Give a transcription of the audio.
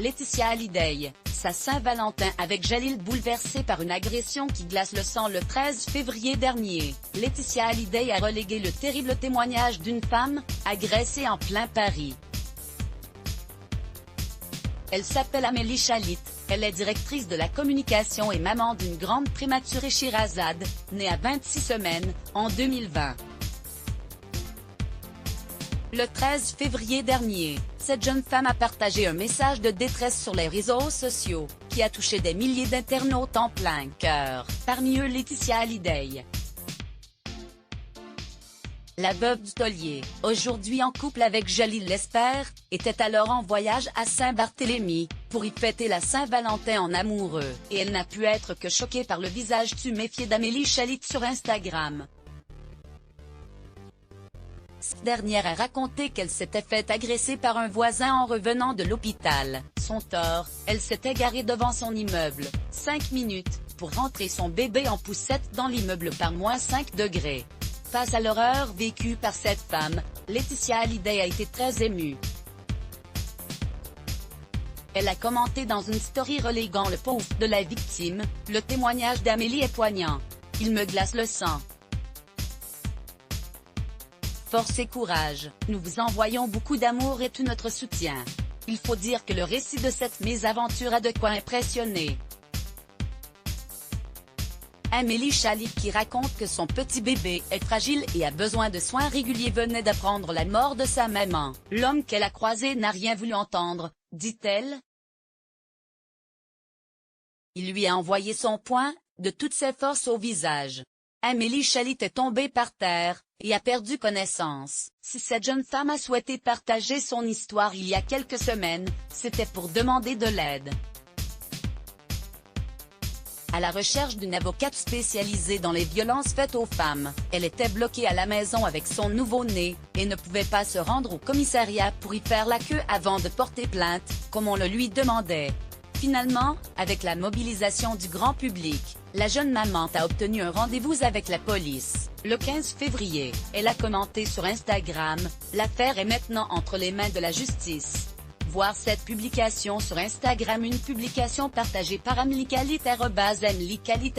Laetitia Hallyday, sa Saint-Valentin avec Jalil bouleversé par une agression qui glace le sang le 13 février dernier. Laetitia Hallyday a relégué le terrible témoignage d'une femme, agressée en plein Paris. Elle s'appelle Amélie Chalit, elle est directrice de la communication et maman d'une grande prématurée Shirazade, née à 26 semaines, en 2020. Le 13 février dernier, cette jeune femme a partagé un message de détresse sur les réseaux sociaux, qui a touché des milliers d'internautes en plein cœur, parmi eux Laetitia Hallyday. La veuve du taulier, aujourd'hui en couple avec Jalil Lespère, était alors en voyage à Saint-Barthélemy, pour y fêter la Saint-Valentin en amoureux, et elle n'a pu être que choquée par le visage tuméfié d'Amélie Chalit sur Instagram. Cette dernière a raconté qu'elle s'était fait agresser par un voisin en revenant de l'hôpital. Son tort, elle s'était garée devant son immeuble, 5 minutes, pour rentrer son bébé en poussette dans l'immeuble par -5 degrés. Face à l'horreur vécue par cette femme, Laetitia Hallyday a été très émue. Elle a commenté dans une story reléguant le post de la victime, « Le témoignage d'Amélie est poignant. Il me glace le sang. Force et courage, nous vous envoyons beaucoup d'amour et tout notre soutien. Il faut dire que le récit de cette mésaventure a de quoi impressionner. » Amélie Chalit, qui raconte que son petit bébé est fragile et a besoin de soins réguliers, venait d'apprendre la mort de sa maman. L'homme qu'elle a croisé n'a rien voulu entendre, dit-elle. Il lui a envoyé son poing, de toutes ses forces au visage. Amélie Chalit est tombée par terre, et a perdu connaissance. Si cette jeune femme a souhaité partager son histoire il y a quelques semaines, c'était pour demander de l'aide. À la recherche d'une avocate spécialisée dans les violences faites aux femmes, elle était bloquée à la maison avec son nouveau-né, et ne pouvait pas se rendre au commissariat pour y faire la queue avant de porter plainte, comme on le lui demandait. Finalement, avec la mobilisation du grand public, la jeune maman a obtenu un rendez-vous avec la police. Le 15 février, elle a commenté sur Instagram, « L'affaire est maintenant entre les mains de la justice. » Voir cette publication sur Instagram, une publication partagée par Amélie Chalit @Amélie Chalit.